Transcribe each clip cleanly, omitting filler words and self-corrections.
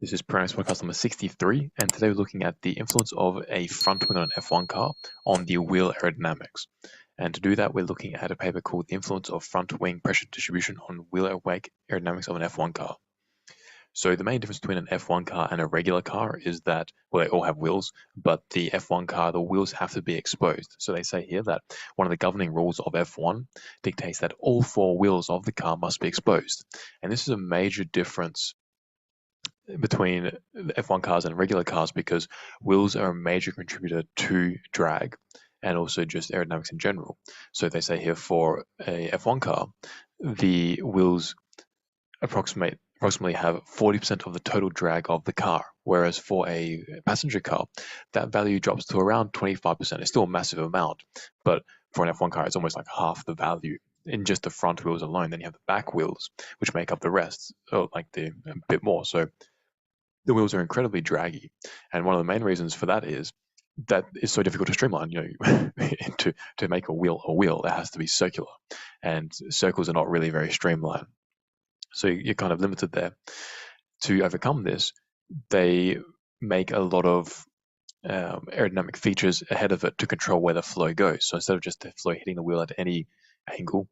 This is Programs Podcast number 63, and today we're looking at the influence of a front wing on an F1 car on the wheel aerodynamics. And to do that, we're looking at a paper called The Influence of Front Wing Pressure Distribution on Wheel Wake Aerodynamics of an F1 Car. So the main difference between an F1 car and a regular car is that, well, they all have wheels, but the F1 car, the wheels have to be exposed. So they say here that one of the governing rules of F1 dictates that all four wheels of the car must be exposed. And this is a major difference between F1 cars and regular cars because wheels are a major contributor to drag and also just aerodynamics in general. So they say here for a F1 car, the wheels approximately have 40% of the total drag of the car, whereas for a passenger car, that value drops to around 25%. It's still a massive amount, but for an F1 car, it's almost like half the value in just the front wheels alone. Then you have the back wheels, which make up the rest, like a bit more. So the wheels are incredibly draggy, and one of the main reasons for that is that it's so difficult to streamline. To make a wheel, it has to be circular, and circles are not really very streamlined. So you're kind of limited there. To overcome this, they make a lot of aerodynamic features ahead of it to control where the flow goes. So instead of just the flow hitting the wheel at any angle,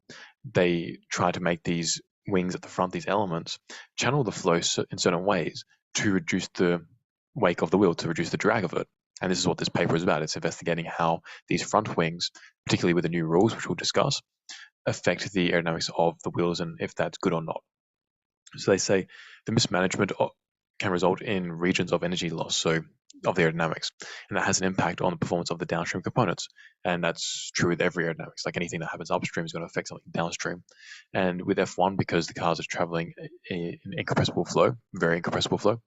they try to make these wings at the front, these elements, channel the flow in certain ways to reduce the wake of the wheel, to reduce the drag of it. And this is what this paper is about. It's investigating how these front wings, particularly with the new rules, which we'll discuss, affect the aerodynamics of the wheels and if that's good or not. So they say the mismanagement can result in regions of energy loss, so of the aerodynamics, and that has an impact on the performance of the downstream components. And that's true with every aerodynamics. Like anything that happens upstream is going to affect something downstream. And with F1, because the cars are traveling in incompressible flow, very incompressible flow,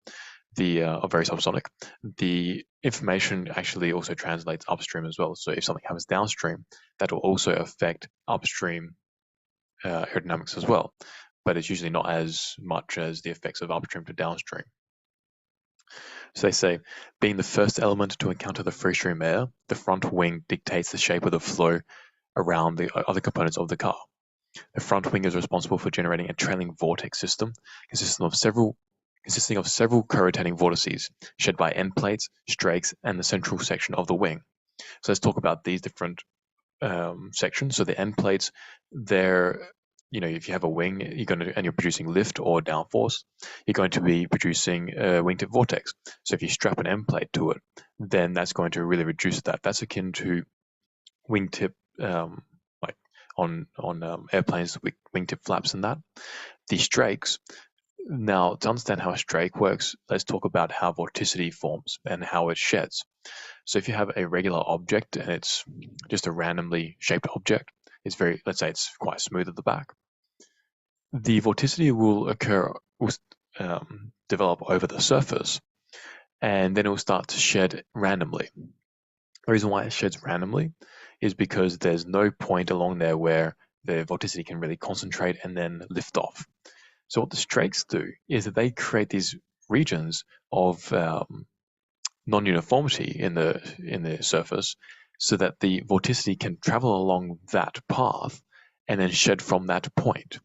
or very subsonic, the information actually also translates upstream as well. So if something happens downstream, that will also affect upstream aerodynamics as well. But it's usually not as much as the effects of upstream to downstream. So they say, being the first element to encounter the free stream air, the front wing dictates the shape of the flow around the other components of the car. The front wing is responsible for generating a trailing vortex system consisting of several co-rotating vortices shed by end plates, strakes, and the central section of the wing. So let's talk about these different sections. So the end plates, they're if you have a wing, you're producing lift or downforce, you're going to be producing a wingtip vortex. So if you strap an end plate to it, then that's going to really reduce that. That's akin to wingtip, like on airplanes with wingtip flaps and that. The strakes. Now, to understand how a strake works, let's talk about how vorticity forms and how it sheds. So if you have a regular object and it's just a randomly shaped object, let's say it's quite smooth at the back, the vorticity will develop over the surface, and then it will start to shed randomly. The reason why it sheds randomly is because there's no point along there where the vorticity can really concentrate and then lift off. So what the strakes do is that they create these regions of non-uniformity in the surface, so that the vorticity can travel along that path and then shed from that point.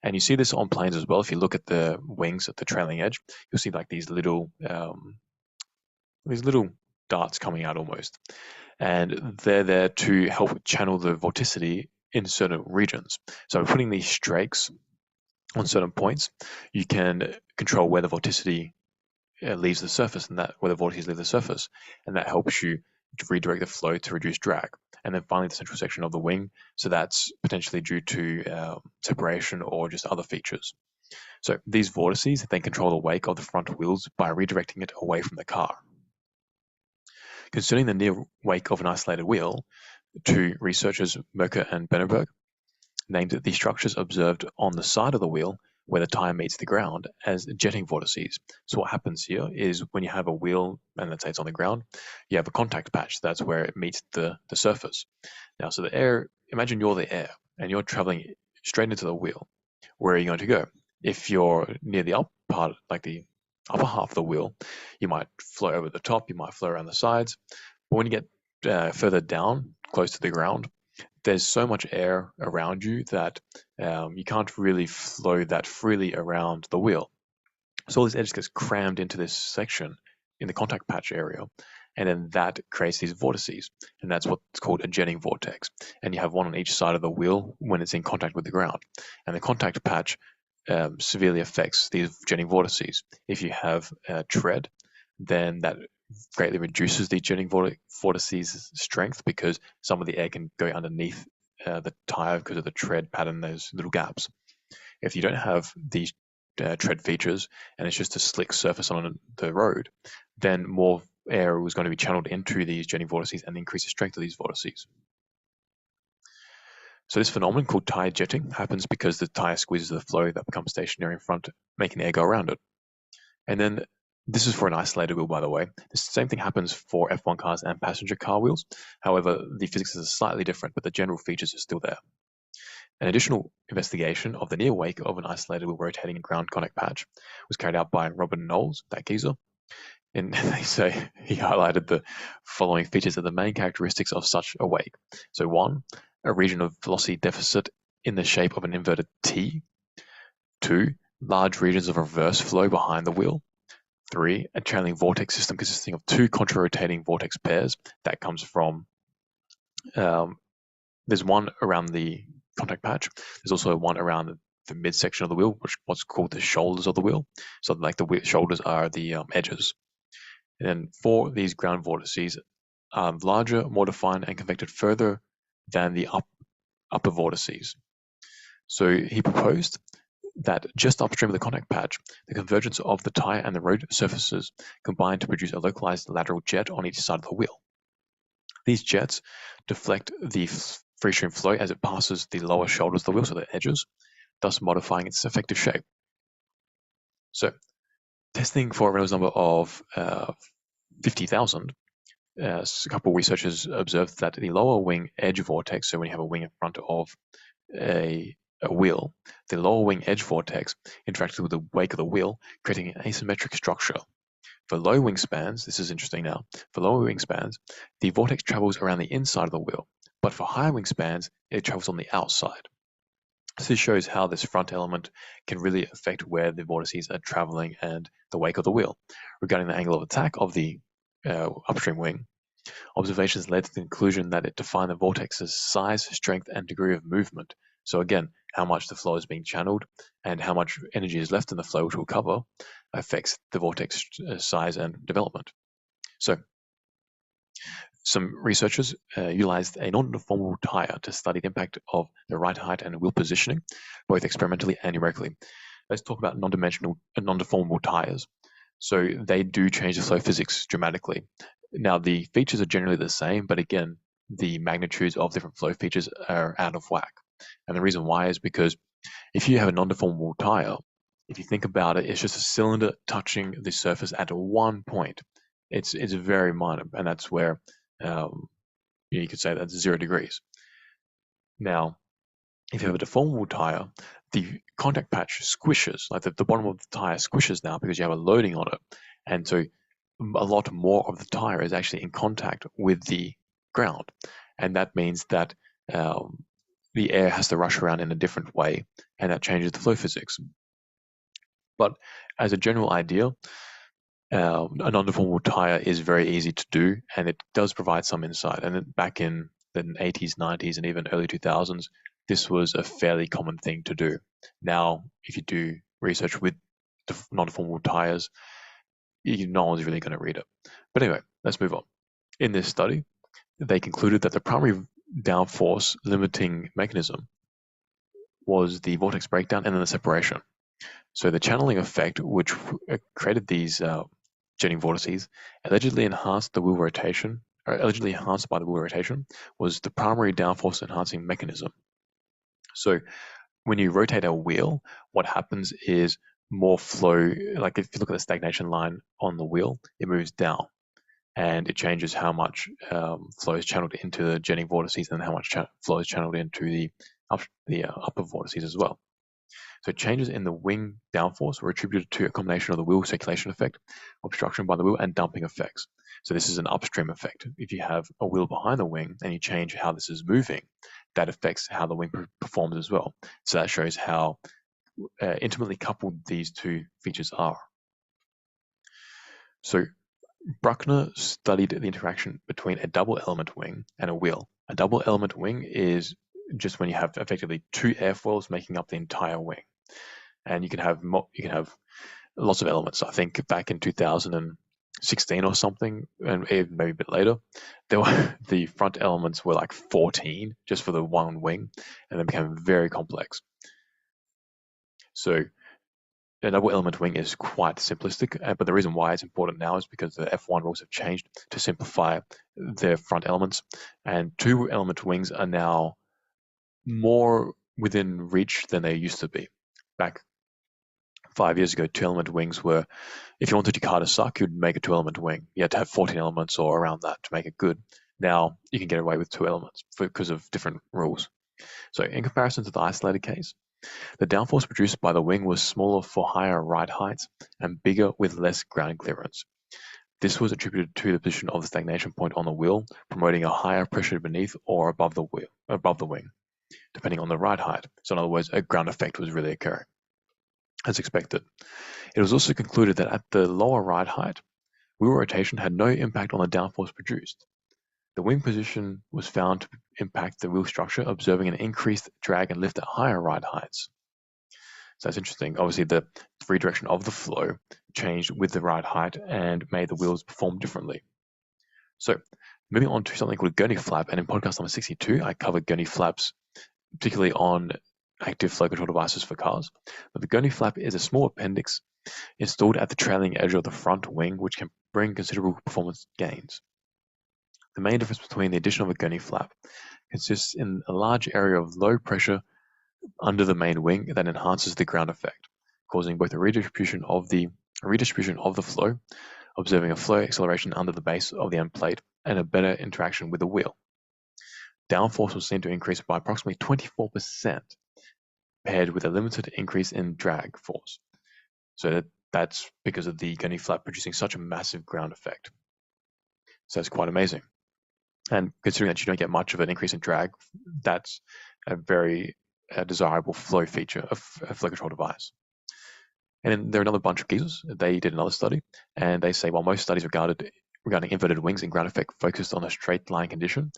And you see this on planes as well. If you look at the wings at the trailing edge, you'll see like these little darts coming out almost, and they're there to help channel the vorticity in certain regions. So by putting these strakes on certain points, you can control where the vorticity leaves the surface, and that where the vortices leave the surface, and that helps you to redirect the flow to reduce drag. And then finally, the central section of the wing. So that's potentially due to separation or just other features. So these vortices then control the wake of the front wheels by redirecting it away from the car. Concerning the near wake of an isolated wheel, two researchers, Merker and Bennerberg, named the structures observed on the side of the wheel where the tire meets the ground as jetting vortices. So what happens here is when you have a wheel, and let's say it's on the ground, you have a contact patch. That's where it meets the surface. Now, so the air, imagine you're the air, and you're traveling straight into the wheel. Where are you going to go? If you're near the up part, like the upper half of the wheel, you might flow over the top, you might flow around the sides. But when you get further down, close to the ground, there's so much air around you that you can't really flow that freely around the wheel. So all this edge gets crammed into this section in the contact patch area, and then that creates these vortices, and that's what's called a jetting vortex. And you have one on each side of the wheel when it's in contact with the ground. And the contact patch severely affects these jetting vortices. If you have tread, then that greatly reduces the jetting vortices strength because some of the air can go underneath the tire because of the tread pattern, those little gaps. If you don't have these tread features and it's just a slick surface on the road, then more air was going to be channeled into these jetting vortices and increase the strength of these vortices. So this phenomenon called tire jetting happens because the tire squeezes the flow that becomes stationary in front, making the air go around it. And then this is for an isolated wheel, by the way. The same thing happens for F1 cars and passenger car wheels. However, the physics is slightly different, but the general features are still there. An additional investigation of the near wake of an isolated wheel rotating ground contact patch was carried out by Robert Knowles, that geezer, and they say he highlighted the following features of the main characteristics of such a wake. So 1, a region of velocity deficit in the shape of an inverted T. 2, large regions of reverse flow behind the wheel. 3, a channeling vortex system consisting of 2 contra-rotating vortex pairs. That comes from, there's one around the contact patch. There's also one around the midsection of the wheel, which what's called the shoulders of the wheel. So like the shoulders are the edges. And then 4, these ground vortices are larger, more defined, and convected further than the upper vortices. So he proposed that just upstream of the contact patch, the convergence of the tire and the road surfaces combine to produce a localized lateral jet on each side of the wheel. These jets deflect the free stream flow as it passes the lower shoulders of the wheel, so the edges, thus modifying its effective shape. So, testing for a Reynolds number of 50,000, a couple of researchers observed that the lower wing edge vortex, so when you have a wing in front of a wheel, the lower wing edge vortex interacted with the wake of the wheel, creating an asymmetric structure. For low wingspans, this is interesting now, for lower wingspans, the vortex travels around the inside of the wheel, but for higher wingspans, it travels on the outside. So this shows how this front element can really affect where the vortices are traveling and the wake of the wheel. Regarding the angle of attack of the upstream wing, observations led to the conclusion that it defined the vortex's size, strength, and degree of movement. So again, how much the flow is being channeled and how much energy is left in the flow, which we'll cover, affects the vortex size and development. So some researchers utilized a non-deformable tire to study the impact of the ride height and wheel positioning, both experimentally and numerically. Let's talk about non-deformable tires. So they do change the flow physics dramatically. Now, the features are generally the same, but again, the magnitudes of different flow features are out of whack. And the reason why is because if you have a non-deformable tire, if you think about it, it's just a cylinder touching the surface at one point. It's very minor, and that's where you could say that's 0 degrees. Now, if you have a deformable tire, the contact patch squishes, like the bottom of the tire squishes now because you have a loading on it. And so a lot more of the tire is actually in contact with the ground. And that means that the air has to rush around in a different way, and that changes the flow physics. But as a general idea, a non-deformable tire is very easy to do, and it does provide some insight. And back in the 80s, 90s, and even early 2000s, this was a fairly common thing to do. Now, if you do research with non-deformable tires, no one's really going to read it. But anyway, let's move on. In this study, they concluded that the primary downforce limiting mechanism was the vortex breakdown and then the separation. So the channeling effect, which created these jetting vortices, allegedly enhanced by the wheel rotation, was the primary downforce enhancing mechanism. So when you rotate a wheel, what happens is more flow, like if you look at the stagnation line on the wheel, it moves down and it changes how much flow is channeled into the jetting vortices and how much flow is channeled into the upper vortices as well. So changes in the wing downforce were attributed to a combination of the wheel circulation effect, obstruction by the wheel, and damping effects. So this is an upstream effect. If you have a wheel behind the wing and you change how this is moving, that affects how the wing performs as well. So that shows how intimately coupled these two features are. So Bruckner studied the interaction between a double element wing and a wheel. A double element wing is just when you have effectively two airfoils making up the entire wing, and you can have lots of elements. I think back in 2016 or something, and maybe a bit later, there were the front elements were like 14 just for the one wing, and they became very complex. So a double element wing is quite simplistic, but the reason why it's important now is because the F1 rules have changed to simplify their front elements, and two element wings are now more within reach than they used to be. Back 5 years ago, two element wings were, if you wanted your car to suck, you'd make a two element wing. You had to have 14 elements or around that to make it good. Now you can get away with two elements because of different rules. So in comparison to the isolated case, the downforce produced by the wing was smaller for higher ride heights and bigger with less ground clearance. This was attributed to the position of the stagnation point on the wheel, promoting a higher pressure beneath or above the wing, depending on the ride height. So in other words, a ground effect was really occurring, as expected. It was also concluded that at the lower ride height, wheel rotation had no impact on the downforce produced. The wing position was found to impact the wheel structure, observing an increased drag and lift at higher ride heights. So that's interesting. Obviously, the free direction of the flow changed with the ride height and made the wheels perform differently. So moving on to something called a gurney flap, and in podcast number 62, I covered gurney flaps, particularly on active flow control devices for cars. But the gurney flap is a small appendix installed at the trailing edge of the front wing, which can bring considerable performance gains. The main difference between the addition of a gurney flap consists in a large area of low pressure under the main wing that enhances the ground effect, causing both a redistribution of the flow, observing a flow acceleration under the base of the end plate, and a better interaction with the wheel. Downforce was seen to increase by approximately 24%, paired with a limited increase in drag force. So that's because of the gurney flap producing such a massive ground effect. So that's quite amazing. And considering that you don't get much of an increase in drag, that's a very desirable flow feature of a flow control device. And then there are another bunch of geezers. They did another study, and they say while most studies regarding inverted wings and ground effect focused on a straight line condition,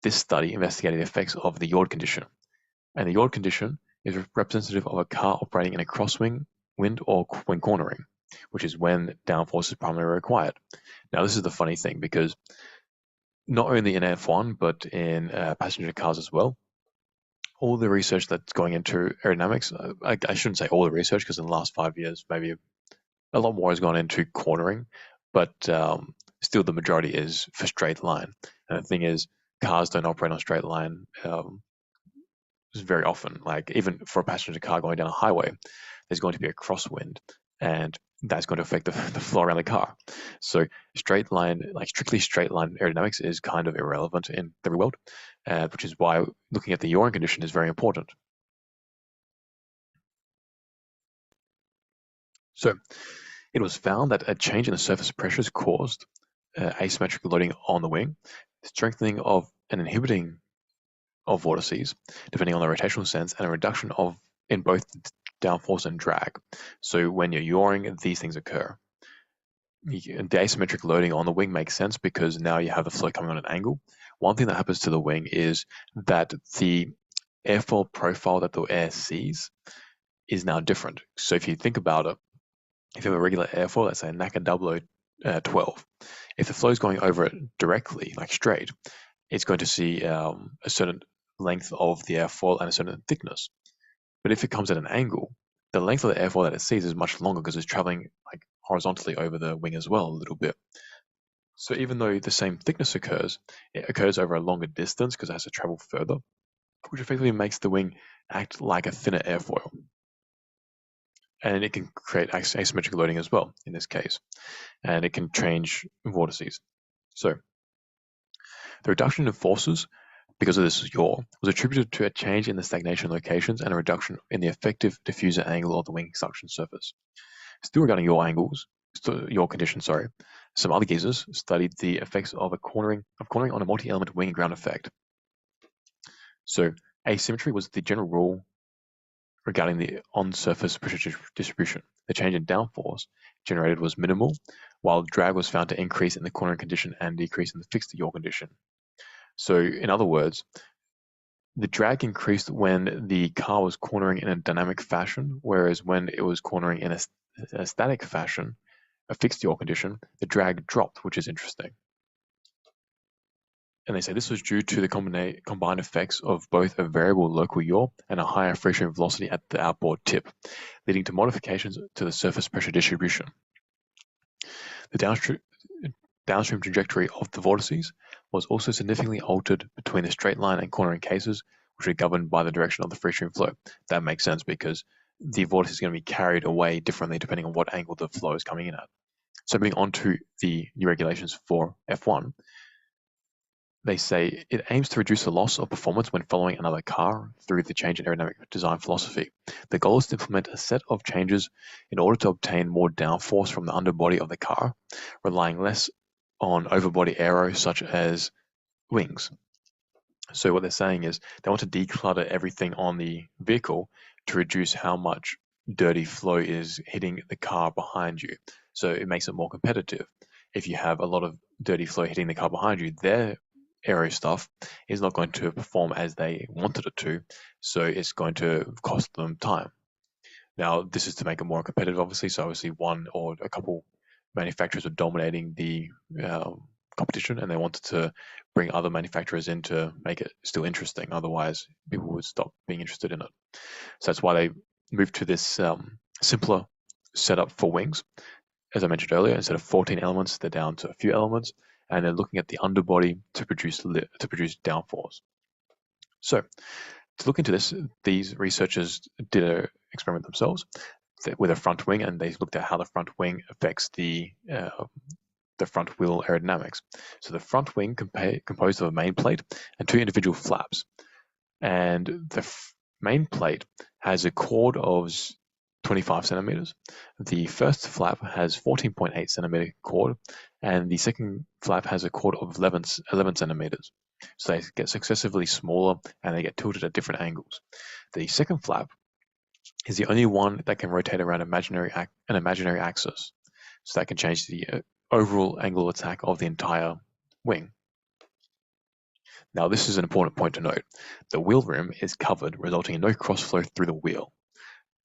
this study investigated the effects of the yaw condition. And the yaw condition is representative of a car operating in a crosswind wind or when cornering, which is when downforce is primarily required. Now, this is the funny thing, because not only in F1, but in passenger cars as well, all the research that's going into aerodynamics, I shouldn't say all the research, because in the last 5 years, maybe a lot more has gone into cornering, but still the majority is for straight line. And the thing is, cars don't operate on straight line very often. Like even for a passenger car going down a highway, there's going to be a crosswind, and that's going to affect the flow around the car. So straight line, like strictly straight line aerodynamics is kind of irrelevant in the real world, which is why looking at the yawing condition is very important. So it was found that a change in the surface pressures caused asymmetric loading on the wing, strengthening of and inhibiting of vortices, depending on the rotational sense, and a reduction in both downforce and drag. So when you're yawing, these things occur. The asymmetric loading on the wing makes sense because now you have the flow coming on an angle. One thing that happens to the wing is that the airfoil profile that the air sees is now different. So if you think about it, if you have a regular airfoil, let's say a NACA 0012, if the flow is going over it directly, like straight, it's going to see a certain length of the airfoil and a certain thickness. But if it comes at an angle, the length of the airfoil that it sees is much longer because it's traveling like horizontally over the wing as well a little bit. So even though the same thickness occurs, it occurs over a longer distance because it has to travel further, which effectively makes the wing act like a thinner airfoil. And it can create asymmetric loading as well in this case, and it can change vortices. So the reduction in forces because of this yaw was attributed to a change in the stagnation locations and a reduction in the effective diffuser angle of the wing suction surface. Still regarding yaw condition, some other geezers studied the effects of cornering on a multi-element wing and ground effect. So asymmetry was the general rule regarding the on-surface pressure distribution. The change in downforce generated was minimal, while drag was found to increase in the cornering condition and decrease in the fixed yaw condition. So, in other words, the drag increased when the car was cornering in a dynamic fashion, whereas when it was cornering in a static fashion, a fixed yaw condition, the drag dropped, which is interesting. And they say this was due to the combined effects of both a variable local yaw and a higher free stream velocity at the outboard tip, leading to modifications to the surface pressure distribution. The downstream trajectory of the vortices was also significantly altered between the straight line and cornering cases, which are governed by the direction of the free stream flow. That makes sense because the vortice is going to be carried away differently depending on what angle the flow is coming in at. So moving on to the new regulations for F1, they say it aims to reduce the loss of performance when following another car through the change in aerodynamic design philosophy. The goal is to implement a set of changes in order to obtain more downforce from the underbody of the car, relying less on overbody aero such as wings. So what they're saying is they want to declutter everything on the vehicle to reduce how much dirty flow is hitting the car behind you. So it makes it more competitive. If you have a lot of dirty flow hitting the car behind you, their aero stuff is not going to perform as they wanted it to, so it's going to cost them time. Now, this is to make it more competitive, obviously. So obviously one or a couple manufacturers are dominating the competition, and they wanted to bring other manufacturers in to make it still interesting. Otherwise, people would stop being interested in it. So that's why they moved to this simpler setup for wings. As I mentioned earlier, instead of 14 elements, they're down to a few elements, and they're looking at the underbody to produce downforce. So, to look into this, these researchers did an experiment themselves with a front wing, and they looked at how the front wing affects the front wheel aerodynamics. So the front wing composed of a main plate and two individual flaps, and the main plate has a chord of 25 centimeters. The first flap has 14.8 centimeter chord, and the second flap has a chord of 11 centimeters. So they get successively smaller and they get tilted at different angles. The second flap is the only one that can rotate around an imaginary axis. So that can change the overall angle of attack of the entire wing. Now, this is an important point to note. The wheel rim is covered, resulting in no cross flow through the wheel.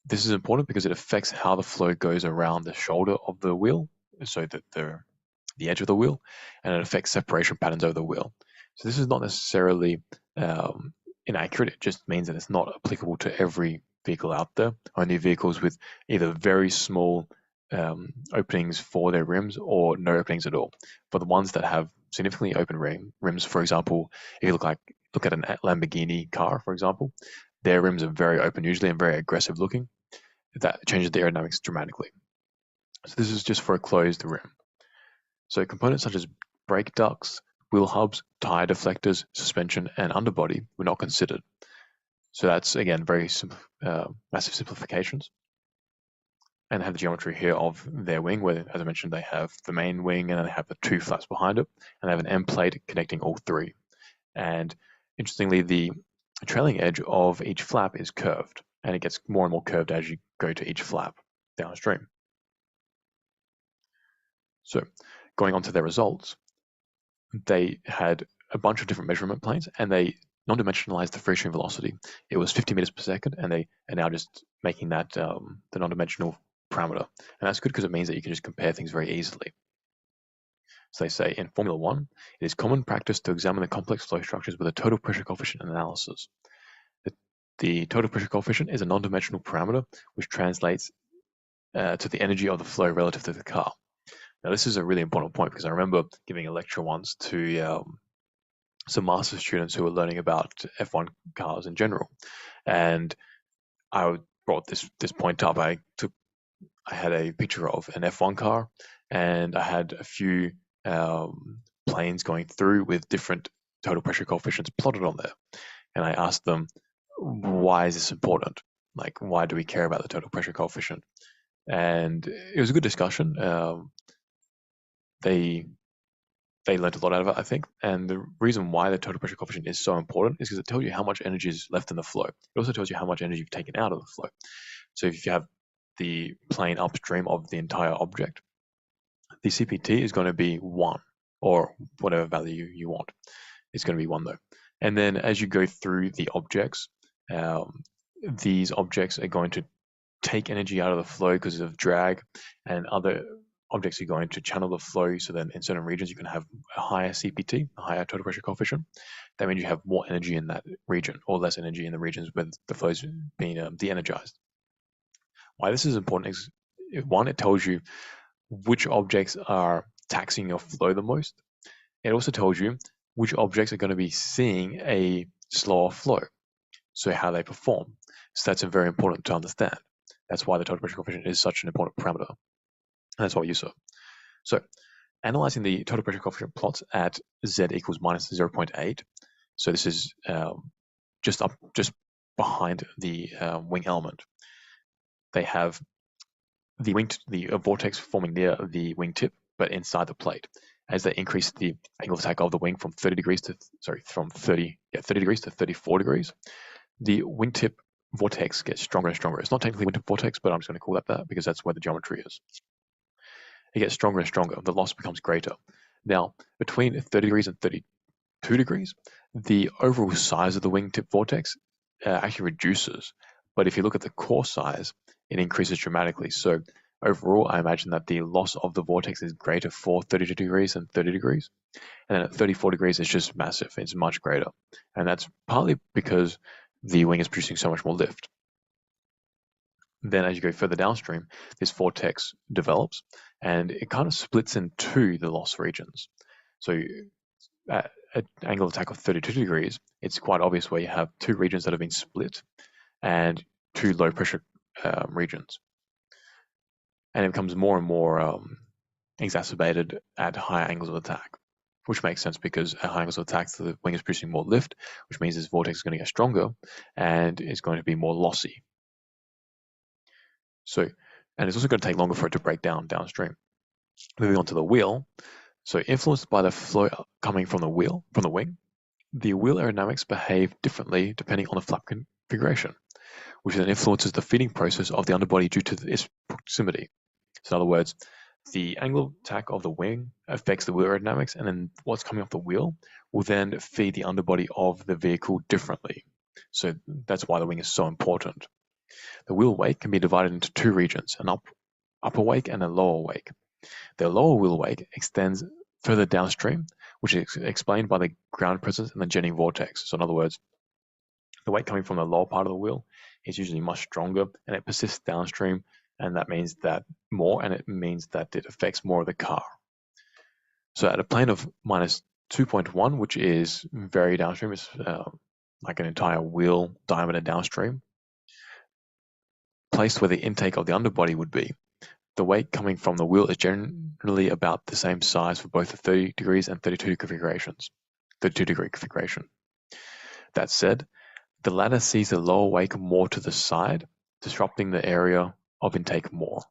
This is important because it affects how the flow goes around the shoulder of the wheel, so that the edge of the wheel, and it affects separation patterns over the wheel. So this is not necessarily inaccurate. It just means that it's not applicable to every vehicle out there. Only vehicles with either very small openings for their rims or no openings at all. For the ones that have significantly open rims, for example, if you look at a Lamborghini car, for example, their rims are very open usually and very aggressive looking. That changes the aerodynamics dramatically. So this is just for a closed rim. So components such as brake ducts, wheel hubs, tire deflectors, suspension, and underbody were not considered. So that's, again, very massive simplifications. And have the geometry here of their wing, where, as I mentioned, they have the main wing and they have the two flaps behind it, and they have an end plate connecting all three. And interestingly, the trailing edge of each flap is curved, and it gets more and more curved as you go to each flap downstream. So going on to their results, they had a bunch of different measurement planes, and they non-dimensionalized the free stream velocity. It was 50 meters per second, and they are now just making that the non-dimensional parameter. And that's good because it means that you can just compare things very easily. So they say in Formula 1, it is common practice to examine the complex flow structures with a total pressure coefficient analysis. The total pressure coefficient is a non-dimensional parameter which translates to the energy of the flow relative to the car. Now, this is a really important point because I remember giving a lecture once to some master's students who were learning about F1 cars in general, and I brought this point up. I had a picture of an F1 car, and I had a few planes going through with different total pressure coefficients plotted on there, and I asked them, why is this important? Like, why do we care about the total pressure coefficient? And it was a good discussion. They they learned a lot out of it, I think. And the reason why the total pressure coefficient is so important is because it tells you how much energy is left in the flow. It also tells you how much energy you've taken out of the flow. So if you have the plane upstream of the entire object, the CPT is going to be 1, or whatever value you want. It's going to be 1 though. And then as you go through the objects, these objects are going to take energy out of the flow because of drag, and other objects are going to channel the flow. So then in certain regions, you can have a higher CPT, a higher total pressure coefficient. That means you have more energy in that region, or less energy in the regions where the flow is being de-energized. Why this is important is, one, it tells you which objects are taxing your flow the most. It also tells you which objects are going to be seeing a slower flow, so how they perform. So that's very important to understand. That's why the total pressure coefficient is such an important parameter. And that's what we use it. So analyzing the total pressure coefficient plots at z equals minus 0.8. So this is just behind the wing element. They have the vortex forming near the wingtip, but inside the plate. As they increase the angle of attack of the wing from 30 degrees to 30 degrees to 34 degrees, the wingtip vortex gets stronger and stronger. It's not technically wingtip vortex, but I'm just going to call that because that's where the geometry is. It gets stronger and stronger. The loss becomes greater. Now, between 30 degrees and 32 degrees, the overall size of the wingtip vortex actually reduces. But if you look at the core size, it increases dramatically. So overall, I imagine that the loss of the vortex is greater for 32 degrees than 30 degrees. And then at 34 degrees, it's just massive. It's much greater. And that's partly because the wing is producing so much more lift. Then as you go further downstream, this vortex develops and it kind of splits in two, the loss regions. So at an angle of attack of 32 degrees, it's quite obvious where you have two regions that have been split and two low pressure regions. And it becomes more and more exacerbated at higher angles of attack, which makes sense because at high angles of attack, the wing is producing more lift, which means this vortex is going to get stronger and it's going to be more lossy. So, and it's also going to take longer for it to break down downstream. Moving on to the wheel. So influenced by the flow coming from the wing, the wheel aerodynamics behave differently depending on the flap configuration, which then influences the feeding process of the underbody due to its proximity. So in other words, the angle of attack of the wing affects the wheel aerodynamics, and then what's coming off the wheel will then feed the underbody of the vehicle differently. So that's why the wing is so important. The wheel wake can be divided into two regions, an upper wake and a lower wake. The lower wheel wake extends further downstream, which is explained by the ground presence and the jetting vortex. So in other words, the wake coming from the lower part of the wheel is usually much stronger and it persists downstream, and that means that it affects more of the car. So at a plane of minus 2.1, which is very downstream, it's like an entire wheel diameter downstream, placed where the intake of the underbody would be, the wake coming from the wheel is generally about the same size for both the 30 degrees and 32 degree configuration. That said, the latter sees the lower wake more to the side, disrupting the area of intake more.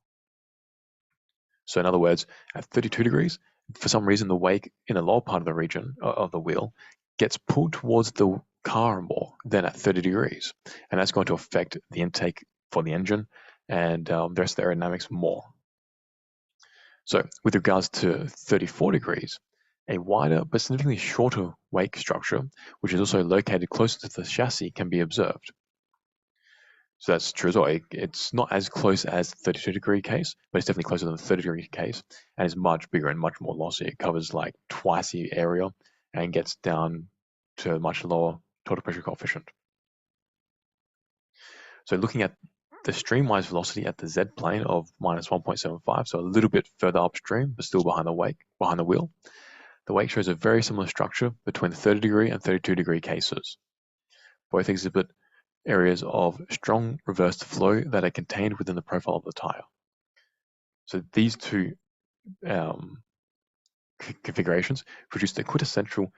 So in other words, at 32 degrees, for some reason the wake in the lower part of the region of the wheel gets pulled towards the car more than at 30 degrees. And that's going to affect the intake for the engine and the rest of the aerodynamics more. So with regards to 34 degrees, a wider but significantly shorter wake structure, which is also located closer to the chassis, can be observed. So that's true as well. It's not as close as the 32 degree case, but it's definitely closer than the 30 degree case, and it's much bigger and much more lossy. It covers like twice the area and gets down to a much lower total pressure coefficient. So looking at the streamwise velocity at the Z plane of minus 1.75, so a little bit further upstream, but still behind the wheel, the wake shows a very similar structure between the 30 degree and 32 degree cases. Both exhibit areas of strong reversed flow that are contained within the profile of the tire. So these two configurations produce the quintessential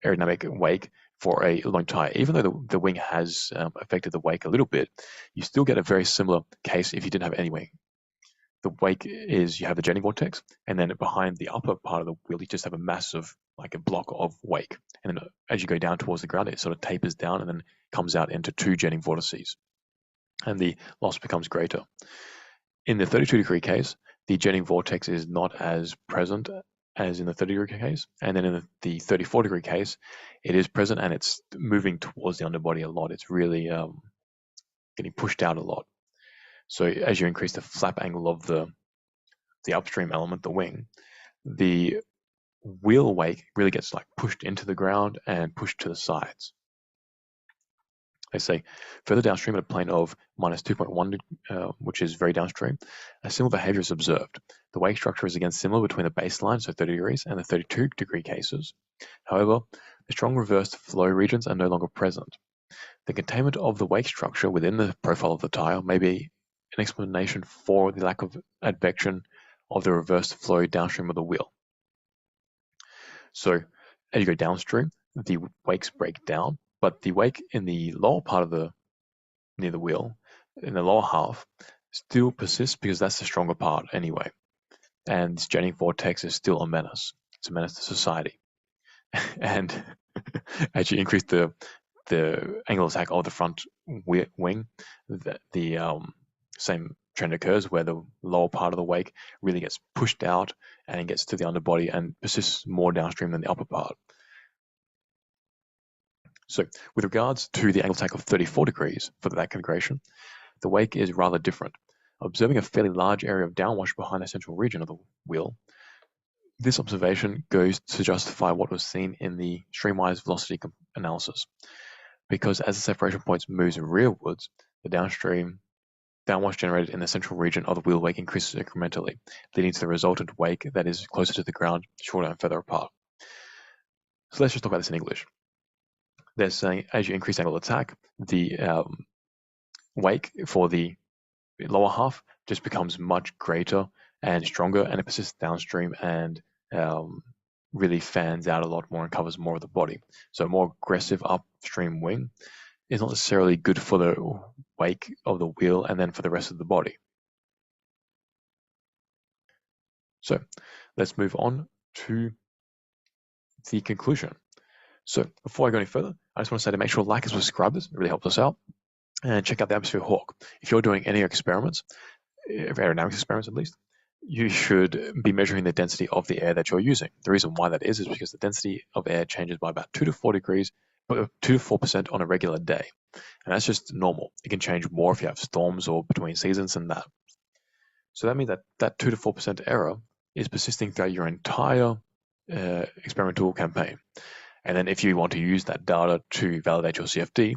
aerodynamic wake for a long tire. Even though the wing has affected the wake a little bit, you still get a very similar case if you didn't have any wing. the wake is you have the jetting vortex, and then behind the upper part of the wheel, you just have a massive, like a block of wake. And then as you go down towards the ground, it sort of tapers down and then comes out into two jetting vortices, and the loss becomes greater. In the 32-degree case, the jetting vortex is not as present as in the 30-degree case, and then in the 34-degree case, it is present and it's moving towards the underbody a lot. It's really getting pushed out a lot. So as you increase the flap angle of the upstream element, the wing, the wheel wake really gets like pushed into the ground and pushed to the sides. They say further downstream at a plane of minus 2.1, which is very downstream, a similar behavior is observed. The wake structure is again similar between the baseline, so 30 degrees, and the 32-degree cases. However, the strong reversed flow regions are no longer present. The containment of the wake structure within the profile of the tire may be an explanation for the lack of advection of the reversed flow downstream of the wheel. So as you go downstream, the wakes break down, but the wake in the lower part of near the wheel, in the lower half, still persists because that's the stronger part anyway. And this jetting vortex is still a menace. It's a menace to society. And as you increase the angle of attack of the front wing, the same trend occurs where the lower part of the wake really gets pushed out and it gets to the underbody and persists more downstream than the upper part. So with regards to the angle of attack of 34 degrees for that configuration, the wake is rather different. Observing a fairly large area of downwash behind the central region of the wheel, this observation goes to justify what was seen in the streamwise velocity analysis. Because as the separation points moves rearwards, the downwash generated in the central region of the wheel wake increases incrementally, leading to the resultant wake that is closer to the ground, shorter and further apart. So let's just talk about this in English. They're saying as you increase angle of attack, the wake for the lower half just becomes much greater and stronger, and it persists downstream and really fans out a lot more and covers more of the body. So a more aggressive upstream wing is not necessarily good for the wake of the wheel and then for the rest of the body. So let's move on to the conclusion. So before I go any further, I just want to say to make sure to like and subscribe this. It really helps us out. And check out the Atmosphere Hawk. If you're doing any experiments, aerodynamics experiments at least, you should be measuring the density of the air that you're using. The reason why that is because the density of air changes by about 2 to 4 degrees, 2 to 4% on a regular day. And that's just normal. It can change more if you have storms or between seasons and that. So that means that 2 to 4% error is persisting throughout your entire experimental campaign. And then if you want to use that data to validate your CFD,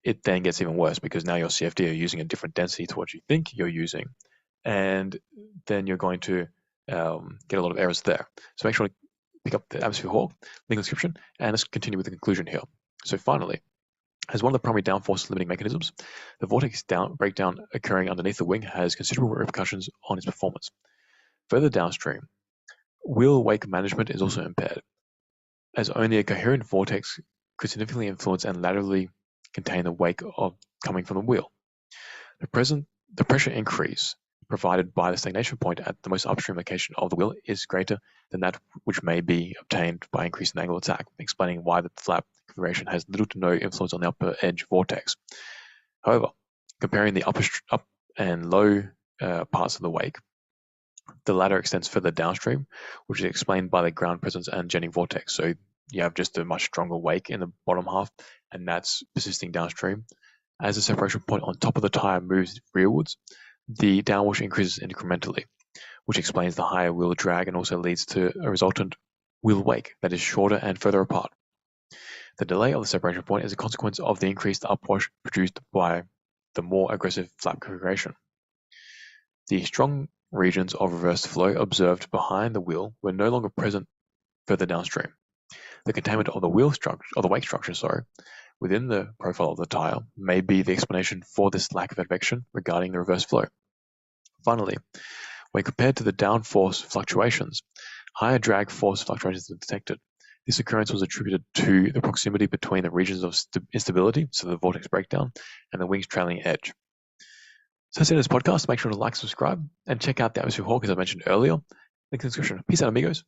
it then gets even worse because now your CFD are using a different density to what you think you're using. And then you're going to get a lot of errors there. So make sure to pick up the Atmosphere Hawk, link in the description, and let's continue with the conclusion here. So finally, as one of the primary downforce limiting mechanisms, the vortex breakdown occurring underneath the wing has considerable repercussions on its performance. Further downstream, wheel wake management is also impaired, as only a coherent vortex could significantly influence and laterally contain the wake coming from the wheel. The pressure increase provided by the stagnation point at the most upstream location of the wheel is greater than that which may be obtained by increasing the angle of attack, explaining why the flap configuration has little to no influence on the upper edge vortex. However, comparing the up and low parts of the wake, the latter extends further downstream, which is explained by the ground presence and jetting vortex. So you have just a much stronger wake in the bottom half, and that's persisting downstream. As the separation point on top of the tire moves rearwards, the downwash increases incrementally, which explains the higher wheel drag and also leads to a resultant wheel wake that is shorter and further apart. The delay of the separation point is a consequence of the increased upwash produced by the more aggressive flap configuration. The strong regions of reversed flow observed behind the wheel were no longer present further downstream. The containment of the wake structure, within the profile of the tire may be the explanation for this lack of advection regarding the reverse flow. Finally, when compared to the downforce fluctuations, higher drag force fluctuations are detected. This occurrence was attributed to the proximity between the regions of instability, so the vortex breakdown, and the wing's trailing edge. So that's the end of this podcast. Make sure to like, subscribe, and check out the Atmosphere Hawk, as I mentioned earlier. Links in the description. Peace out, amigos.